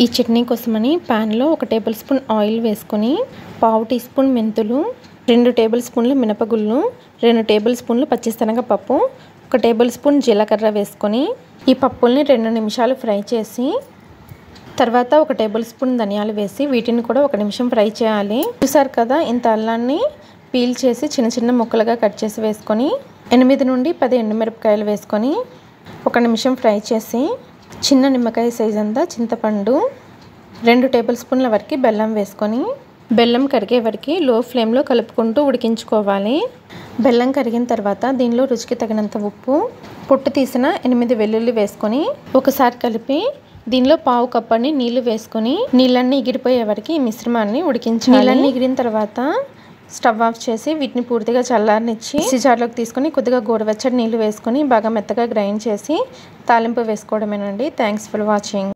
ఈ చట్నీ కోసమని పాన్ లో 1 టేబుల్ స్పూన్ ఆయిల్ వేసుకొని పావు టీ స్పూన్ మెంతులు, 2 టేబుల్ స్పూన్లు మినపగుళ్ళు, 2 టేబుల్ స్పూన్లు పచ్చిశనగపప్పు, 1 టేబుల్ స్పూన్ జీలకర్ర వేసుకొని ఈ పప్పుల్ని 2 నిమిషాలు ఫ్రై చేసి తర్వాత 1 టేబుల్ స్పూన్ ధనియాలు వేసి వీటిని కూడా 1 నిమిషం ఫ్రై చేయాలి. చూసారు కదా, ఇంత అల్లాన్ని పీల్ చేసి చిన్న చిన్న ముక్కలుగా కట్ చేసి వేసుకొని 8 నుండి 10 ఎండుమిరపకాయలు వేసుకొని 1 నిమిషం ఫ్రై చేసి చిన్న నిమ్మకాయ సైజ్ అంతా చింతపండు, 2 టేబుల్ స్పూన్ల వరకు బెల్లం వేసుకొని బెల్లం కరిగే వరకు లో ఫ్లేమ్లో కలుపుకుంటూ ఉడికించుకోవాలి. బెల్లం కరిగిన తర్వాత దీనిలో రుచికి తగినంత ఉప్పు, పొట్టు తీసిన 8 వెల్లుల్లి వేసుకొని ఒకసారి కలిపి దీనిలో పావు కప్పని నీళ్లు వేసుకొని నీళ్ళన్నీ ఎగిరిపోయే వరకు ఈ మిశ్రమాన్ని ఉడికించాలి. నీళ్ళన్నీ ఎగిరిన తర్వాత స్టవ్ ఆఫ్ చేసి వీటిని పూర్తిగా చల్లారనిచ్చి మిక్సీ జార్లోకి తీసుకొని కొద్దిగా గోరువెచ్చని నీళ్లు వేసుకొని బాగా మెత్తగా గ్రైండ్ చేసి తాలింపు వేసుకోవడమేనండి. Thanks for watching.